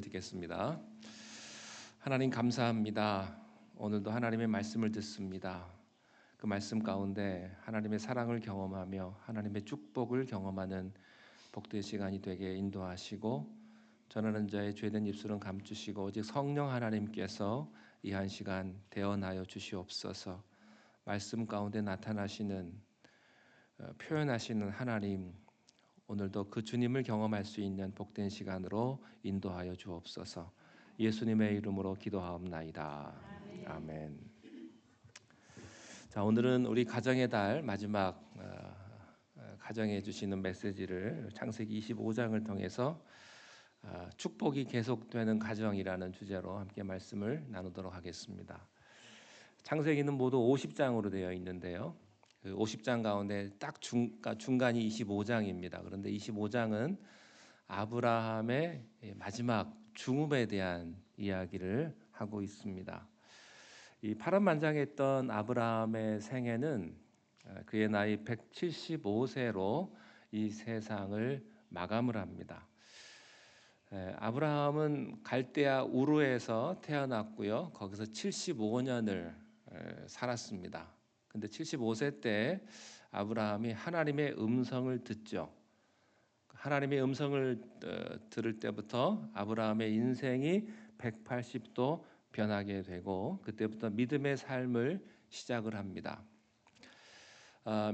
듣겠습니다. 하나님 감사합니다. 오늘도 하나님의 말씀을 듣습니다. 그 말씀 가운데 하나님의 사랑을 경험하며 하나님의 축복을 경험하는 복된 시간이 되게 인도하시고 전하는 자의 죄된 입술은 감추시고 오직 성령 하나님께서 이 한 시간 대언하여 주시옵소서. 말씀 가운데 나타나시는 표현하시는 하나님, 오늘도 그 주님을 경험할 수 있는 복된 시간으로 인도하여 주옵소서. 예수님의 이름으로 기도하옵나이다. 아멘. 자, 오늘은 우리 가정의 달 마지막 가정해 주시는 메시지를 창세기 25장을 통해서 축복이 계속되는 가정이라는 주제로 함께 말씀을 나누도록 하겠습니다. 창세기는 모두 50장으로 되어 있는데요. 그 50장 가운데 딱 중간이 25장입니다. 그런데 25장은 아브라함의 마지막 중음에 대한 이야기를 하고 있습니다. 이 파란만장했던 아브라함의 생애는 그의 나이 175세로 이 세상을 마감을 합니다. 아브라함은 갈대아 우르에서 태어났고요. 거기서 75년을 살았습니다. 근데 75세 때 아브라함이 하나님의 음성을 듣죠. 하나님의 음성을 들을 때부터 아브라함의 인생이 180도 변하게 되고 그때부터 믿음의 삶을 시작을 합니다.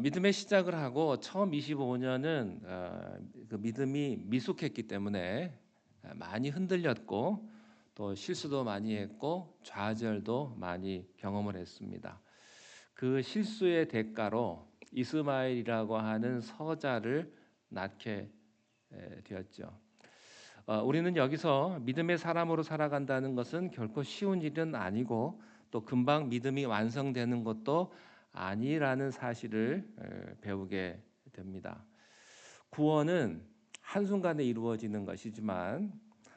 믿음의 시작을 하고 처음 25년은 그 믿음이 미숙했기 때문에 많이 흔들렸고 또 실수도 많이 했고 좌절도 많이 경험을 했습니다. 그 실수의 대가로 이스마엘이라고 하는 서자를 낳게 되었죠. 우리는 여기서 믿음의 사람으로 살아간다는 것은 결코 쉬운 일은 아니고 또 금방 믿음이 완성되는 것도 아니라는 사실을 배우게 됩니다. 구원은 한순간에 이루어지는 것이지만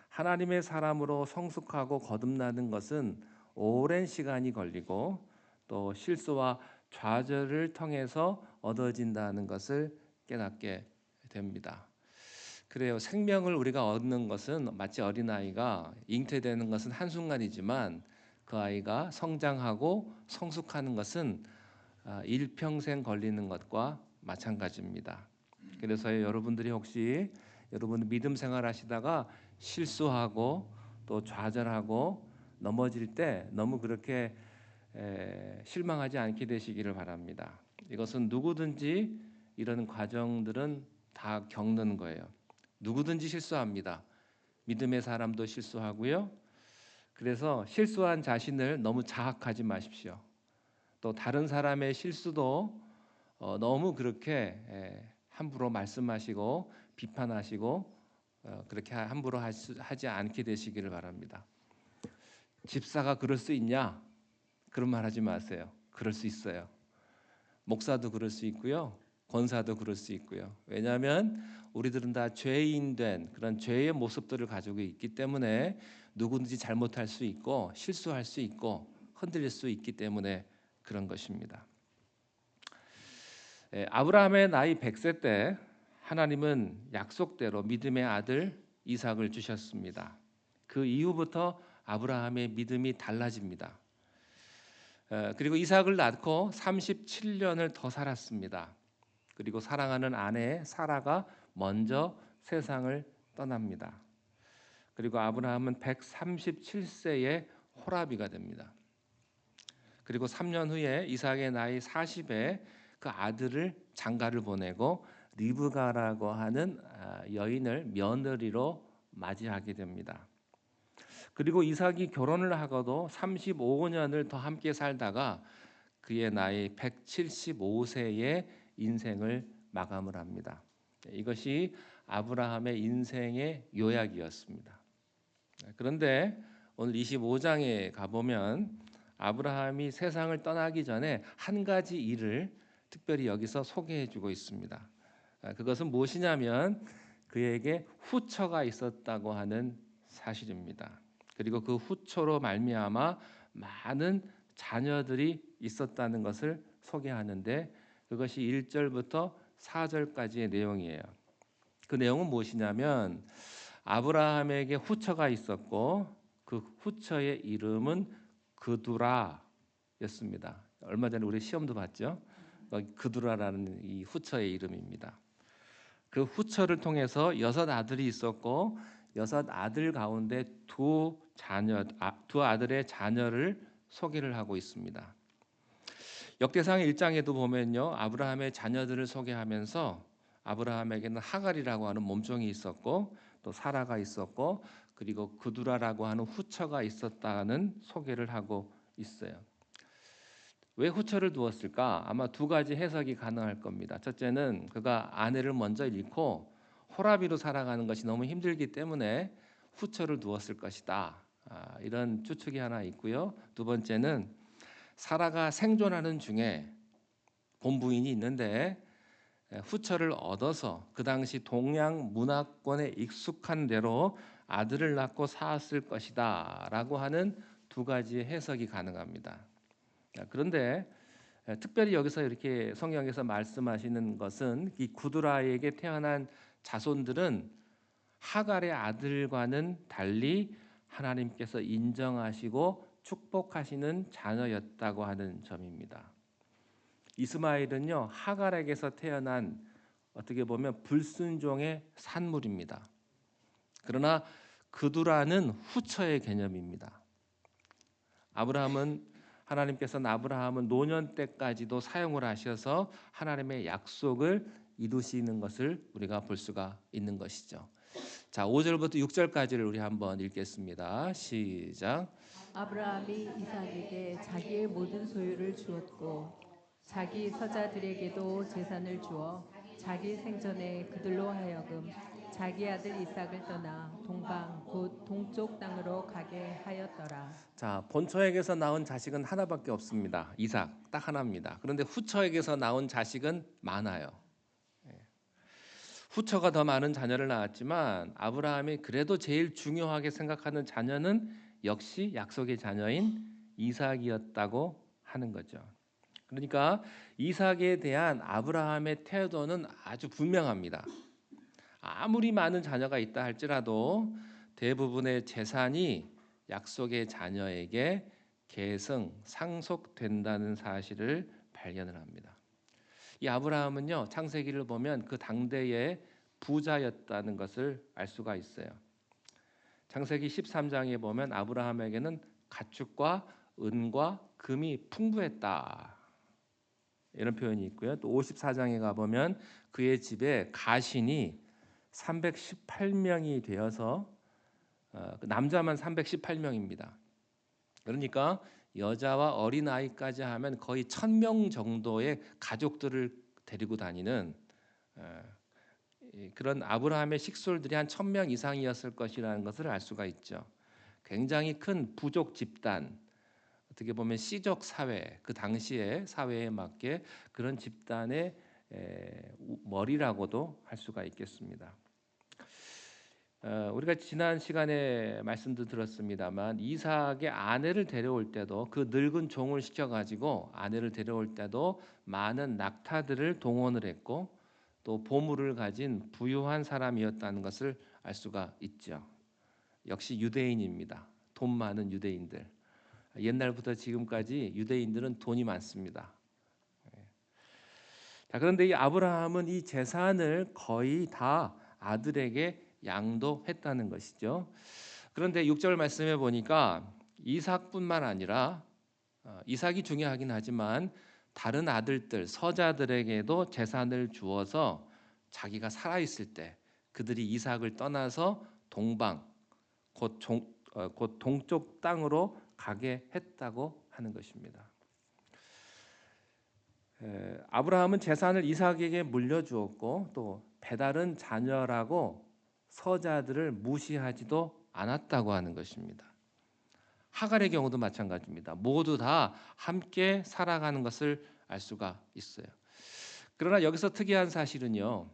하나님의 사람으로 성숙하고 거듭나는 것은 오랜 시간이 걸리고 또 실수와 좌절을 통해서 얻어진다는 것을 깨닫게 됩니다. 그래요. 생명을 우리가 얻는 것은 마치 어린아이가 잉태되는 것은 한순간이지만 그 아이가 성장하고 성숙하는 것은 일평생 걸리는 것과 마찬가지입니다. 그래서 여러분들이 혹시 여러분 믿음 생활하시다가 실수하고 또 좌절하고 넘어질 때 너무 그렇게 실망하지 않게 되시기를 바랍니다. 이것은 누구든지 이런 과정들은 다 겪는 거예요. 누구든지 실수합니다. 믿음의 사람도 실수하고요. 그래서 실수한 자신을 너무 자학하지 마십시오. 또 다른 사람의 실수도 너무 그렇게 함부로 말씀하시고 비판하시고 그렇게 함부로 하지 않게 되시기를 바랍니다. 집사가 그럴 수 있냐? 그런 말 하지 마세요. 그럴 수 있어요. 목사도 그럴 수 있고요. 권사도 그럴 수 있고요. 왜냐하면 우리들은 다 죄인된 그런 죄의 모습들을 가지고 있기 때문에 누구든지 잘못할 수 있고 실수할 수 있고 흔들릴 수 있기 때문에 그런 것입니다. 아브라함의 나이 100세 때 하나님은 약속대로 믿음의 아들 이삭을 주셨습니다. 그 이후부터 아브라함의 믿음이 달라집니다. 그리고 이삭을 낳고 37년을 더 살았습니다. 그리고 사랑하는 아내 사라가 먼저 세상을 떠납니다. 그리고 아브라함은 137세에 호라비가 됩니다. 그리고 3년 후에 이삭의 나이 40에 그 아들을 장가를 보내고 리브가라고 하는 여인을 며느리로 맞이하게 됩니다. 그리고 이삭이 결혼을 하고도 35년을 더 함께 살다가 그의 나이 175세에 인생을 마감을 합니다. 이것이 아브라함의 인생의 요약이었습니다. 그런데 오늘 25장에 가보면 아브라함이 세상을 떠나기 전에 한 가지 일을 특별히 여기서 소개해주고 있습니다. 그것은 무엇이냐면 그에게 후처가 있었다고 하는 사실입니다. 그리고 그 후처로 말미암아 많은 자녀들이 있었다는 것을 소개하는데 그것이 1절부터 4절까지의 내용이에요. 그 내용은 무엇이냐면 아브라함에게 후처가 있었고 그 후처의 이름은 그두라였습니다. 얼마 전에 우리 시험도 봤죠. 그두라라는 이 후처의 이름입니다. 그 후처를 통해서 6아들이 있었고 6아들 가운데 두 아들의 자녀를 소개를 하고 있습니다. 역대상 1장에도 보면요, 아브라함의 자녀들을 소개하면서 아브라함에게는 하갈이라고 하는 몸종이 있었고 또 사라가 있었고 그리고 그두라라고 하는 후처가 있었다는 소개를 하고 있어요. 왜 후처를 두었을까? 아마 두 가지 해석이 가능할 겁니다. 첫째는 그가 아내를 먼저 잃고 호라비로 살아가는 것이 너무 힘들기 때문에 후처를 두었을 것이다. 이런 추측이 하나 있고요. 두 번째는 사라가 생존하는 중에 본부인이 있는데 후처를 얻어서 그 당시 동양 문화권에 익숙한 대로 아들을 낳고 낳았을 것이다 라고 하는 두 가지의 해석이 가능합니다. 그런데 특별히 여기서 이렇게 성경에서 말씀하시는 것은 이 구두라에게 태어난 자손들은 하갈의 아들과는 달리 하나님께서 인정하시고 축복하시는 자녀였다고 하는 점입니다. 이스마엘은요, 하갈에게서 태어난 어떻게 보면 불순종의 산물입니다. 그러나 그두라는 후처의 개념입니다. 하나님께서는 아브라함은 노년 때까지도 사용을 하셔서 하나님의 약속을 이루시는 것을 우리가 볼 수가 있는 것이죠. 자, 5절부터 6절까지를 우리 한번 읽겠습니다. 시작. 아브라함이 이삭에게 자기의 모든 소유를 주었고 자기 서자들에게도 재산을 주어 자기 생전에 그들로 하여금 자기 아들 이삭을 떠나 동방 곧 동쪽 땅으로 가게 하였더라. 자, 본처에게서 나온 자식은 하나밖에 없습니다. 이삭 딱 하나입니다. 그런데 후처에게서 나온 자식은 많아요. 후처가 더 많은 자녀를 낳았지만 아브라함이 그래도 제일 중요하게 생각하는 자녀는 역시 약속의 자녀인 이삭이었다고 하는 거죠. 그러니까 이삭에 대한 아브라함의 태도는 아주 분명합니다. 아무리 많은 자녀가 있다 할지라도 대부분의 재산이 약속의 자녀에게 계승, 상속된다는 사실을 발견을 합니다. 이 아브라함은요, 창세기를 보면 그 당대의 부자였다는 것을 알 수가 있어요. 창세기 13장에 보면 아브라함에게는 가축과 은과 금이 풍부했다. 이런 표현이 있고요. 또 54장에 가보면 그의 집에 가신이 318명이 되어서 남자만 318명입니다. 그러니까 여자와 어린아이까지 하면 거의 1000명 정도의 가족들을 데리고 다니는 그런 아브라함의 식솔들이 한 1000명 이상이었을 것이라는 것을 알 수가 있죠. 굉장히 큰 부족 집단, 어떻게 보면 씨족 사회, 그 당시의 사회에 맞게 그런 집단의 머리라고도 할 수가 있겠습니다. 우리가 지난 시간에 말씀도 들었습니다만 이삭의 아내를 데려올 때도 그 늙은 종을 시켜가지고 아내를 데려올 때도 많은 낙타들을 동원을 했고 또 보물을 가진 부유한 사람이었다는 것을 알 수가 있죠. 역시 유대인입니다. 돈 많은 유대인들. 옛날부터 지금까지 유대인들은 돈이 많습니다. 자, 그런데 이 아브라함은 이 재산을 거의 다 아들에게 양도했다는 것이죠. 그런데 6절 말씀해 보니까 이삭뿐만 아니라 이삭이 중요하긴 하지만 다른 아들들 서자들에게도 재산을 주어서 자기가 살아 있을 때 그들이 이삭을 떠나서 동방 곧 동쪽 땅으로 가게 했다고 하는 것입니다. 아브라함은 재산을 이삭에게 물려주었고 또 배다른 자녀라고 서자들을 무시하지도 않았다고 하는 것입니다. 하갈의 경우도 마찬가지입니다. 모두 다 함께 살아가는 것을 알 수가 있어요. 그러나 여기서 특이한 사실은요,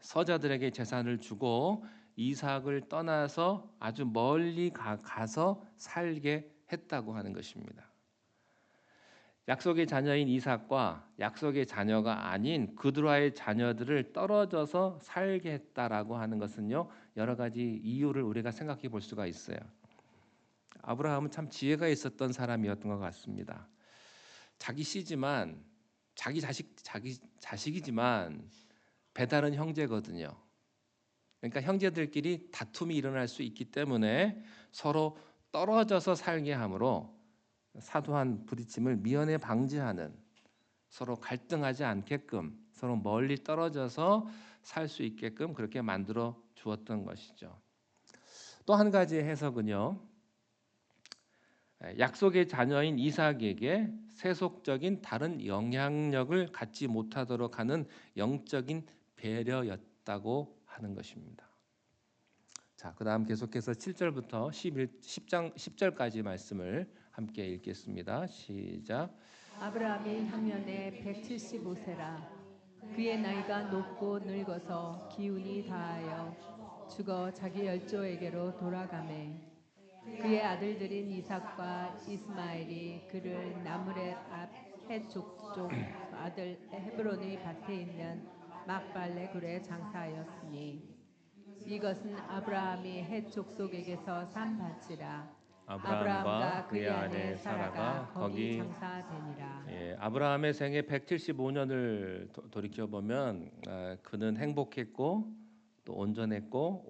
서자들에게 재산을 주고 이삭을 떠나서 아주 멀리 가서 살게 했다고 하는 것입니다. 약속의 자녀인 이삭과 약속의 자녀가 아닌 그드라의 자녀들을 떨어져서 살게 했다라고 하는 것은요, 여러 가지 이유를 우리가 생각해 볼 수가 있어요. 아브라함은 참 지혜가 있었던 사람이었던 것 같습니다. 자기 씨지만 자기 자식이지만 배달은 형제거든요. 그러니까 형제들끼리 다툼이 일어날 수 있기 때문에 서로 떨어져서 살게 함으로 사소한 부딪힘을 미연에 방지하는, 서로 갈등하지 않게끔 서로 멀리 떨어져서 살 수 있게끔 그렇게 만들어 주었던 것이죠. 또 한 가지 해석은요, 약속의 자녀인 이삭에게 세속적인 다른 영향력을 갖지 못하도록 하는 영적인 배려였다고 하는 것입니다. 자, 그다음 계속해서 7절부터 10절까지 말씀을 함께 읽겠습니다. 시작. 아브라함이 향년에 175세라. 그의 나이가 높고 늙어서 기운이 다하여 죽어 자기 열조에게로 돌아가매 그의 아들들인 이삭과 이스마엘이 그를 나무렛 앞 해족족 아들 헤브론의 밭에 있는 막발레 굴에 장사하였으니 이것은 아브라함이 헷 족속에게서 산 밭이라. 아브라함과 아브라함과 그의 그의 아내 아내 사라가 사라가 거기 거기 장사되니라. 아브라함의 생애 175년을 돌이켜 보면 그는 행복했고 또 온전했고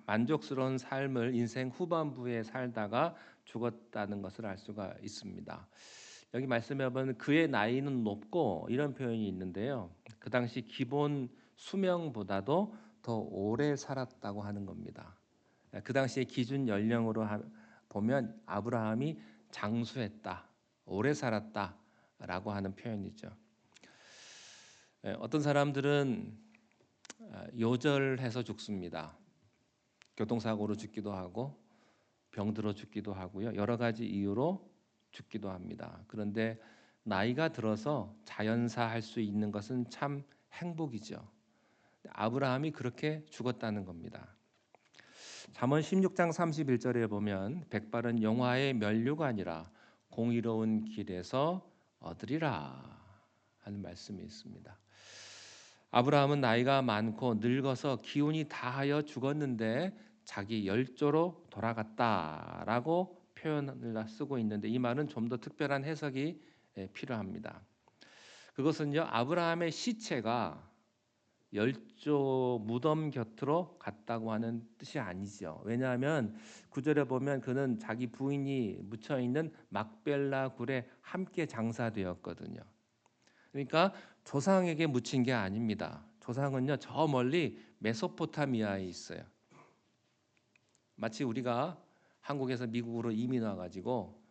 만족스러운 삶을 인생 후반부에 살다가 죽었다는 것을 알 수가 있습니다. 여기 말씀해 보면 그의 나이는 높고 이런 표현이 있는데요. 그 당시 기본 수명보다도 더 오래 살았다고 하는 겁니다. 그 당시의 기준 연령으로 보면 아브라함이 장수했다, 오래 살았다라고 하는 표현이죠. 어떤 사람들은 요절해서 죽습니다. 교통사고로 죽기도 하고 병들어 죽기도 하고요. 여러 가지 이유로 죽기도 합니다. 그런데 나이가 들어서 자연사할 수 있는 것은 참 행복이죠. 아브라함이 그렇게 죽었다는 겁니다. 잠언 16장 31절에 보면 백발은 영화의 면류가 아니라 공의로운 길에서 얻으리라 하는 말씀이 있습니다. 아브라함은 나이가 많고 늙어서 기운이 다하여 죽었는데 자기 열조로 돌아갔다라고 표현을 쓰고 있는데 이 말은 좀 더 특별한 해석이 필요합니다. 그것은요, 아브라함의 시체가 열조 무덤 곁으로 갔다고 하는 뜻이 아니죠. 왜냐하면 9절에 보면 그는 자기 부인이 묻혀 있는 막벨라 굴에 함께 장사되었거든요. 그러니까 조상에게 묻힌 게 아닙니다. 조상은요, 저 멀리 메소포타미아에 있어요. 마치 우리가 한국에서 미국으로 이민 와가지고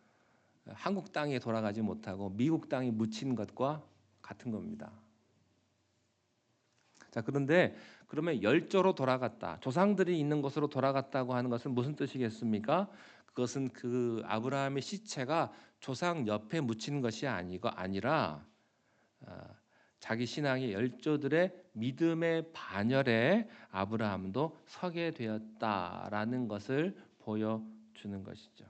한국 땅에 돌아가지 못하고 미국 땅에 묻힌 것과 같은 겁니다. 자, 그런데 그러면 열조로 돌아갔다, 조상들이 있는 곳으로 돌아갔다고 하는 것은 무슨 뜻이겠습니까? 그것은 그 아브라함의 시체가 조상 옆에 묻힌 것이 아니라 자기 신앙의 열조들의 믿음의 반열에 아브라함도 서게 되었다라는 것을 보여주는 것이죠.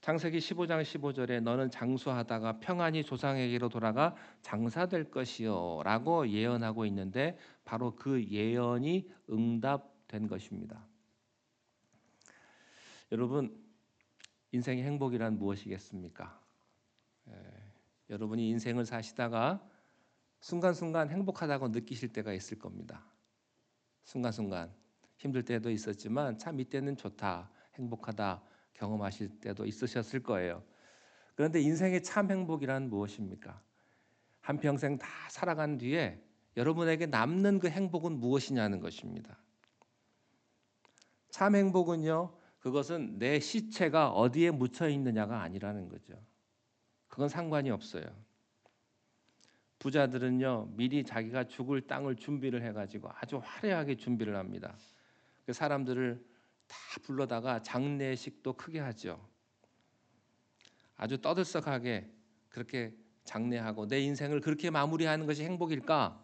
창세기 15장 15절에 너는 장수하다가 평안히 조상에게로 돌아가 장사될 것이요 라고 예언하고 있는데 바로 그 예언이 응답된 것입니다. 여러분, 인생의 행복이란 무엇이겠습니까? 여러분이 인생을 사시다가 순간순간 행복하다고 느끼실 때가 있을 겁니다. 순간순간 힘들 때도 있었지만 참 이때는 좋다, 행복하다 경험하실 때도 있으셨을 거예요. 그런데 인생의 참 행복이란 무엇입니까? 한평생 다 살아간 뒤에 여러분에게 남는 그 행복은 무엇이냐는 것입니다. 참 행복은요, 그것은 내 시체가 어디에 묻혀 있느냐가 아니라는 거죠. 그건 상관이 없어요. 부자들은요, 미리 자기가 죽을 땅을 준비를 해가지고 아주 화려하게 준비를 합니다. 그 사람들을 다 불러다가 장례식도 크게 하죠. 아주 떠들썩하게 그렇게 장례하고 내 인생을 그렇게 마무리하는 것이 행복일까?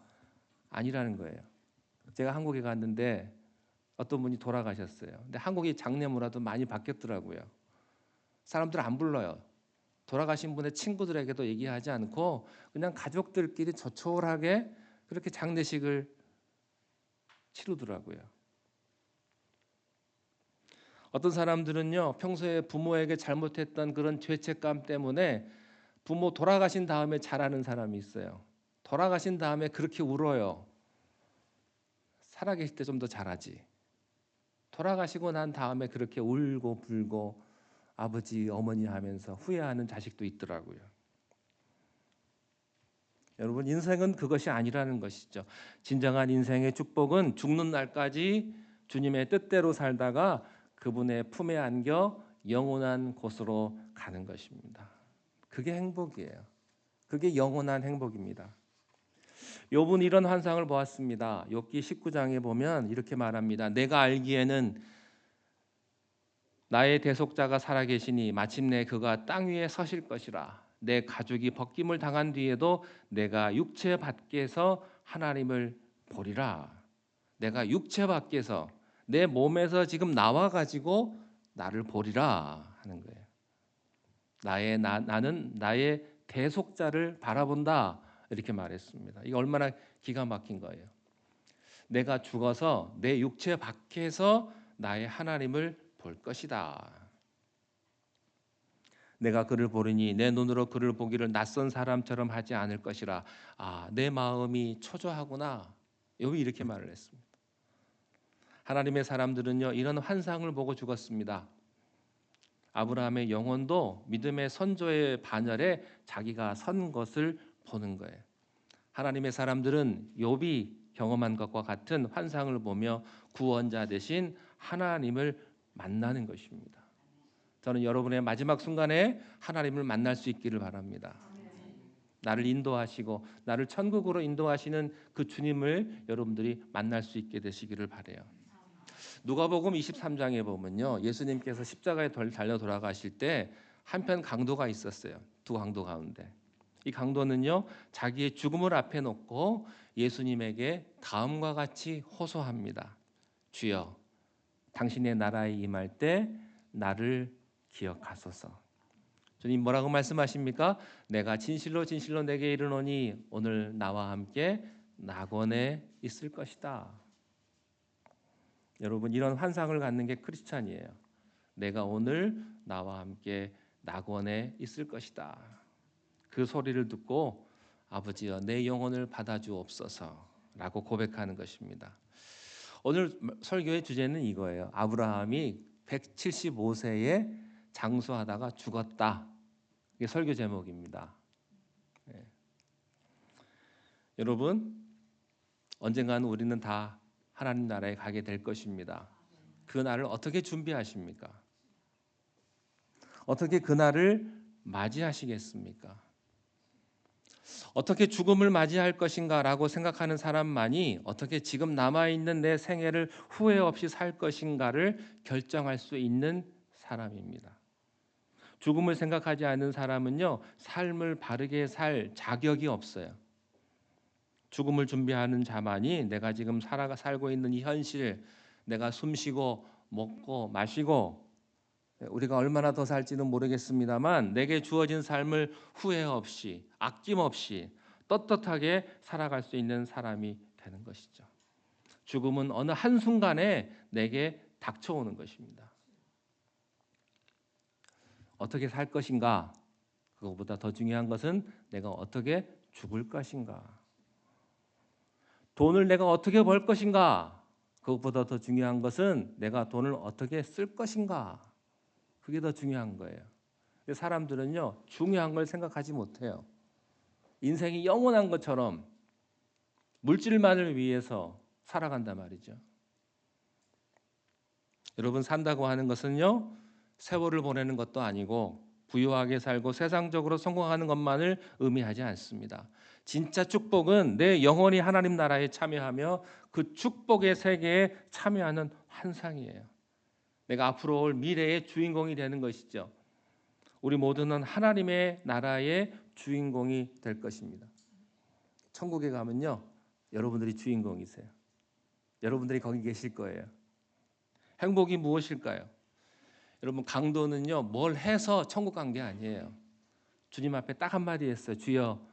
아니라는 거예요. 제가 한국에 갔는데 어떤 분이 돌아가셨어요. 근데 한국의 장례 문화도 많이 바뀌었더라고요. 사람들 안 불러요. 돌아가신 분의 친구들에게도 얘기하지 않고 그냥 가족들끼리 조촐하게 그렇게 장례식을 치르더라고요. 어떤 사람들은요, 평소에 부모에게 잘못했던 그런 죄책감 때문에 부모 돌아가신 다음에 잘하는 사람이 있어요. 돌아가신 다음에 그렇게 울어요. 살아계실 때 좀 더 잘하지. 돌아가시고 난 다음에 그렇게 울고 불고 아버지, 어머니 하면서 후회하는 자식도 있더라고요. 여러분, 인생은 그것이 아니라는 것이죠. 진정한 인생의 축복은 죽는 날까지 주님의 뜻대로 살다가 그분의 품에 안겨 영원한 곳으로 가는 것입니다. 그게 행복이에요. 그게 영원한 행복입니다. 욥은 이런 환상을 보았습니다. 욥기 19장에 보면 이렇게 말합니다. 내가 알기에는 나의 대속자가 살아계시니 마침내 그가 땅 위에 서실 것이라. 내 가죽이 벗김을 당한 뒤에도 내가 육체 밖에서 하나님을 보리라. 내가 육체 밖에서 내 몸에서 지금 나와 가지고 나를 보리라 하는 거예요. 나는 나의 대속자를 바라본다 이렇게 말했습니다. 이게 얼마나 기가 막힌 거예요. 내가 죽어서 내 육체 밖에서 나의 하나님을 볼 것이다. 내가 그를 보리니 내 눈으로 그를 보기를 낯선 사람처럼 하지 않을 것이라. 아, 내 마음이 초조하구나. 여기 이렇게 말을 했습니다. 하나님의 사람들은요, 이런 환상을 보고 죽었습니다. 아브라함의 영혼도 믿음의 선조의 반열에 자기가 선 것을 보는 거예요. 하나님의 사람들은 욥이 경험한 것과 같은 환상을 보며 구원자 대신 하나님을 만나는 것입니다. 저는 여러분의 마지막 순간에 하나님을 만날 수 있기를 바랍니다. 나를 인도하시고 나를 천국으로 인도하시는 그 주님을 여러분들이 만날 수 있게 되시기를 바라요. 누가복음 23장에 보면요, 예수님께서 십자가에 달려 돌아가실 때 한편 강도가 있었어요. 두 강도 가운데. 이 강도는요, 자기의 죽음을 앞에 놓고 예수님에게 다음과 같이 호소합니다. 주여, 당신의 나라에 임할 때 나를 기억하소서. 주님 뭐라고 말씀하십니까? 내가 진실로 진실로 내게 이르노니 오늘 나와 함께 낙원에 있을 것이다. 여러분, 이런 환상을 갖는 게 크리스찬이에요. 내가 오늘 나와 함께 낙원에 있을 것이다. 그 소리를 듣고 아버지여 내 영혼을 받아주옵소서라고 고백하는 것입니다. 오늘 설교의 주제는 이거예요. 아브라함이 175세에 장수하다가 죽었다. 이게 설교 제목입니다. 네. 여러분, 언젠가는 우리는 다 하나님 나라에 가게 될 것입니다. 그 날을 어떻게 준비하십니까? 어떻게 그 날을 맞이하시겠습니까? 어떻게 죽음을 맞이할 것인가라고 생각하는 사람만이 어떻게 지금 남아있는 내 생애를 후회 없이 살 것인가를 결정할 수 있는 사람입니다. 죽음을 생각하지 않는 사람은요, 삶을 바르게 살 자격이 없어요. 죽음을 준비하는 자만이 내가 지금 살고 있는 이 현실, 내가 숨쉬고 먹고 마시고 우리가 얼마나 더 살지는 모르겠습니다만 내게 주어진 삶을 후회 없이 아낌없이 떳떳하게 살아갈 수 있는 사람이 되는 것이죠. 죽음은 어느 한순간에 내게 닥쳐오는 것입니다. 어떻게 살 것인가? 그것보다 더 중요한 것은 내가 어떻게 죽을 것인가? 돈을 내가 어떻게 벌 것인가? 그것보다 더 중요한 것은 내가 돈을 어떻게 쓸 것인가? 그게 더 중요한 거예요. 사람들은요, 중요한 걸 생각하지 못해요. 인생이 영원한 것처럼 물질만을 위해서 살아간단 말이죠. 여러분, 산다고 하는 것은요, 세월을 보내는 것도 아니고 부유하게 살고 세상적으로 성공하는 것만을 의미하지 않습니다. 진짜 축복은 내 영혼이 하나님 나라에 참여하며 그 축복의 세계에 참여하는 환상이에요. 내가 앞으로 올 미래의 주인공이 되는 것이죠. 우리 모두는 하나님의 나라의 주인공이 될 것입니다. 천국에 가면요, 여러분들이 주인공이세요. 여러분들이 거기 계실 거예요. 행복이 무엇일까요? 여러분, 강도는요, 뭘 해서 천국 간 게 아니에요. 주님 앞에 딱 한마디 했어요. 주여,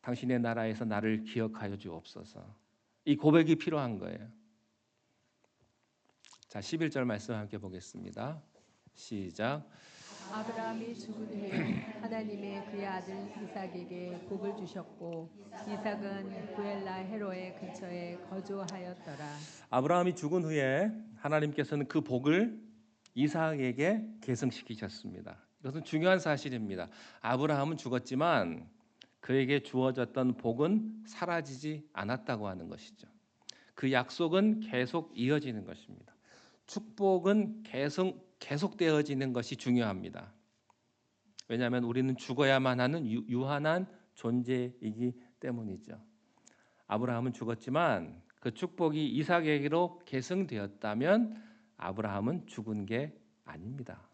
당신의 나라에서 나를 기억하여 주옵소서. 이 고백이 필요한 거예요. 자, 11절 말씀 함께 보겠습니다. 시작. 아브라함이 죽은 후에 하나님의 그의 아들 이삭에게 복을 주셨고 이삭은 부엘라 헤로의 근처에 거주하였더라. 아브라함이 죽은 후에 하나님께서는 그 복을 이삭에게 계승시키셨습니다. 이것은 중요한 사실입니다. 아브라함은 죽었지만 그에게 주어졌던 복은 사라지지 않았다고 하는 것이죠. 그 약속은 계속 이어지는 것입니다. 축복은 계속되어지는 것이 중요합니다. 왜냐하면 우리는 죽어야만 하는 유한한 존재이기 때문이죠. 아브라함은 죽었지만 그 축복이 이삭에게로 계승되었다면 아브라함은 죽은 게 아닙니다.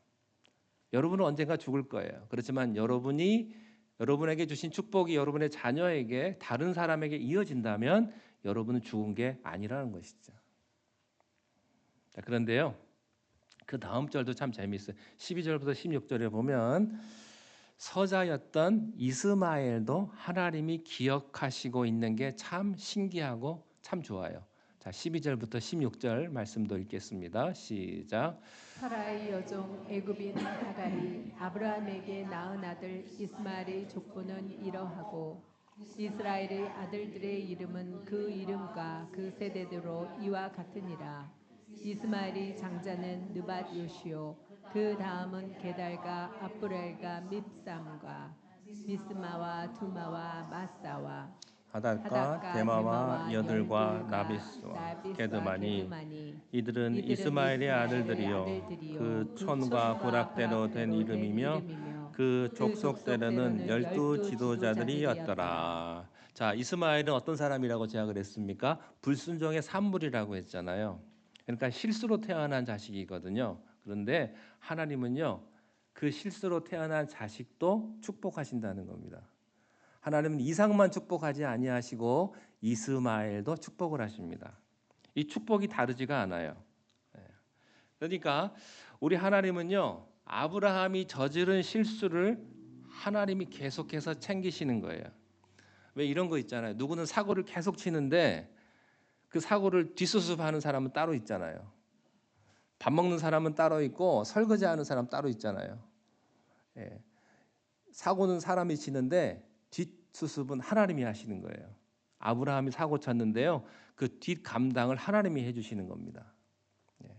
여러분은 언젠가 죽을 거예요. 그렇지만 여러분에게 주신 축복이 여러분의 자녀에게 다른 사람에게 이어진다면 여러분은 죽은 게 아니라는 것이죠. 자, 그런데요. 그 다음 절도 참 재미있어요. 12절부터 16절에 보면 서자였던 이스마엘도 하나님이 기억하시고 있는 게 참 신기하고 참 좋아요. 자, 12절부터 16절 말씀도 읽겠습니다. 시작. 사라의 여종 애굽인 하갈이 아브라함에게 낳은 아들 이스마엘의 족보는 이러하고 이스라엘의 아들들의 이름은 그 이름과 그 세대대로 이와 같으니라. 이스마엘의 장자는 느밧 요시요 그 다음은 게달과 압브렐과 밉삼과 미스마와 두마와 마사와 하닷과 데마와 여들과 나비스와 게드마니 이들은 이스마엘의 아들들이요 그 촌과 부락대로 된 이름이며 그 족속대로는 12 지도자들이었더라. 자, 이스마엘은 어떤 사람이라고 제약을 했습니까? 불순종의 산물이라고 했잖아요. 그러니까 실수로 태어난 자식이거든요. 그런데 하나님은요, 그 실수로 태어난 자식도 축복하신다는 겁니다. 하나님은 이삭만 축복하지 아니하시고 이스마엘도 축복을 하십니다. 이 축복이 다르지가 않아요. 그러니까 우리 하나님은요, 아브라함이 저지른 실수를 하나님이 계속해서 챙기시는 거예요. 왜 이런 거 있잖아요. 누구는 사고를 계속 치는데 그 사고를 뒷수습하는 사람은 따로 있잖아요. 밥 먹는 사람은 따로 있고 설거지하는 사람 따로 있잖아요. 예. 사고는 사람이 치는데 뒷수습은 하나님이 하시는 거예요. 아브라함이 사고 쳤는데요, 그 뒷 감당을 하나님이 해주시는 겁니다. 예.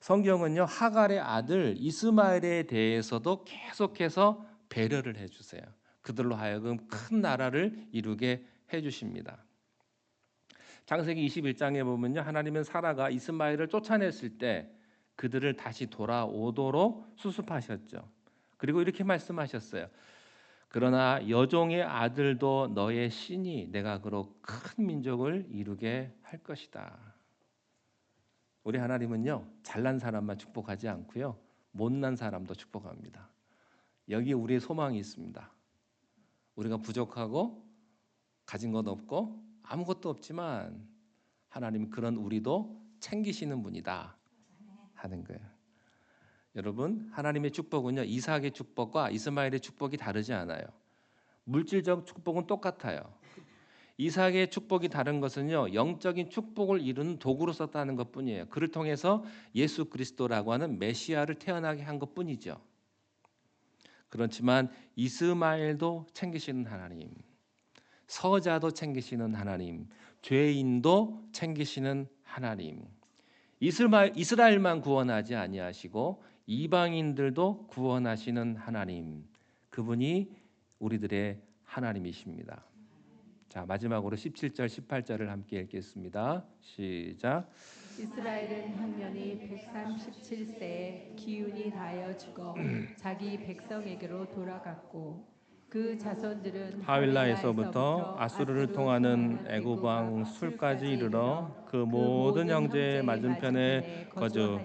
성경은요, 하갈의 아들 이스마엘에 대해서도 계속해서 배려를 해주세요. 그들로 하여금 큰 나라를 이루게 해주십니다. 창세기 21장에 보면요, 하나님은 사라가 이스마엘을 쫓아냈을 때 그들을 다시 돌아오도록 수습하셨죠. 그리고 이렇게 말씀하셨어요. 그러나 여종의 아들도 너의 신이 내가 그로 큰 민족을 이루게 할 것이다. 우리 하나님은요, 잘난 사람만 축복하지 않고요, 못난 사람도 축복합니다. 여기 우리의 소망이 있습니다. 우리가 부족하고 가진 것 없고 아무것도 없지만 하나님은 그런 우리도 챙기시는 분이다 하는 거예요. 여러분, 하나님의 축복은요, 이삭의 축복과 이스마엘의 축복이 다르지 않아요. 물질적 축복은 똑같아요. 이삭의 축복이 다른 것은요, 영적인 축복을 이루는 도구로 썼다는 것뿐이에요. 그를 통해서 예수 그리스도라고 하는 메시아를 태어나게 한 것뿐이죠. 그렇지만 이스마엘도 챙기시는 하나님, 서자도 챙기시는 하나님, 죄인도 챙기시는 하나님, 이스라엘만 구원하지 아니하시고 이방인들도 구원하시는 하나님, 그분이 우리들의 하나님이십니다. 자, 마지막으로 17절 18절을 함께 읽겠습니다. 시작. 이스라엘은 형년이 137세에 기운이 다하여 죽어 자기 백성에게로 돌아갔고 그 자손들은 하윌라에서부터 아수르를 통하는 애굽 왕 술까지 이르러 그 모든 형제의 맞은편에 거주.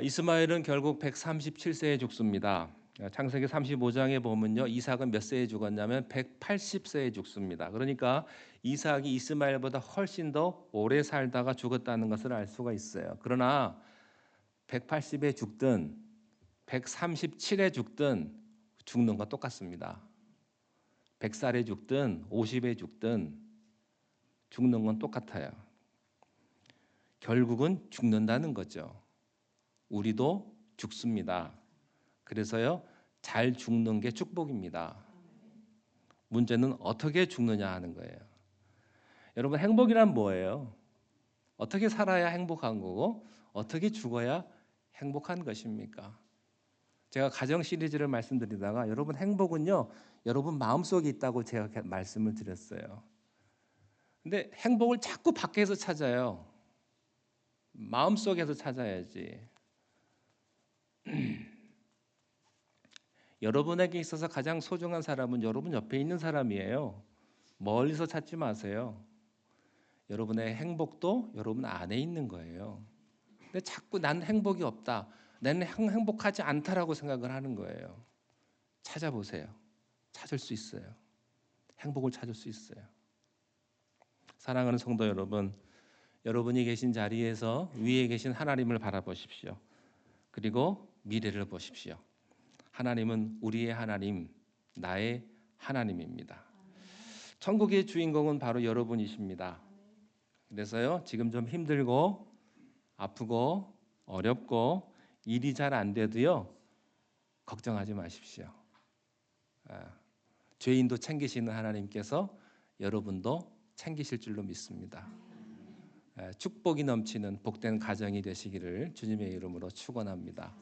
이스마엘은 결국 137세에 죽습니다. 창세기 35장에 보면요, 이삭은 몇 세에 죽었냐면 180세에 죽습니다. 그러니까 이삭이 이스마엘보다 훨씬 더 오래 살다가 죽었다는 것을 알 수가 있어요. 그러나 180에 죽든 137에 죽든 죽는 건 똑같습니다. 100살에 죽든 50에 죽든 죽는 건 똑같아요. 결국은 죽는다는 거죠. 우리도 죽습니다. 그래서요, 잘 죽는 게 축복입니다. 문제는 어떻게 죽느냐 하는 거예요. 여러분, 행복이란 뭐예요? 어떻게 살아야 행복한 거고 어떻게 죽어야 행복한 것입니까? 제가 가정 시리즈를 말씀드리다가 여러분 행복은요, 여러분 마음속에 있다고 제가 말씀을 드렸어요. 근데 행복을 자꾸 밖에서 찾아요. 마음속에서 찾아야지. 여러분에게 있어서 가장 소중한 사람은 여러분 옆에 있는 사람이에요. 멀리서 찾지 마세요. 여러분의 행복도 여러분 안에 있는 거예요. 근데 자꾸 난 행복이 없다, 나는 행복하지 않다라고 생각을 하는 거예요. 찾아보세요. 찾을 수 있어요. 행복을 찾을 수 있어요. 사랑하는 성도 여러분, 여러분이 계신 자리에서 위에 계신 하나님을 바라보십시오. 그리고 미래를 보십시오. 하나님은 우리의 하나님, 나의 하나님입니다. 천국의 주인공은 바로 여러분이십니다. 그래서요, 지금 좀 힘들고 아프고 어렵고 일이 잘 안 돼도요, 걱정하지 마십시오. 죄인도 챙기시는 하나님께서 여러분도 챙기실 줄로 믿습니다. 축복이 넘치는 복된 가정이 되시기를 주님의 이름으로 축원합니다.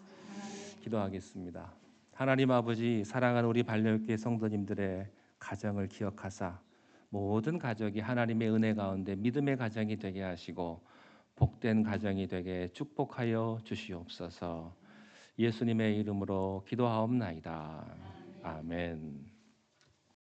기도하겠습니다. 하나님 아버지, 사랑하는 우리 발려교회 성도님들의 가정을 기억하사 모든 가족이 하나님의 은혜 가운데 믿음의 가정이 되게 하시고 복된 가정이 되게 축복하여 주시옵소서. 예수님의 이름으로 기도하옵나이다. 아멘.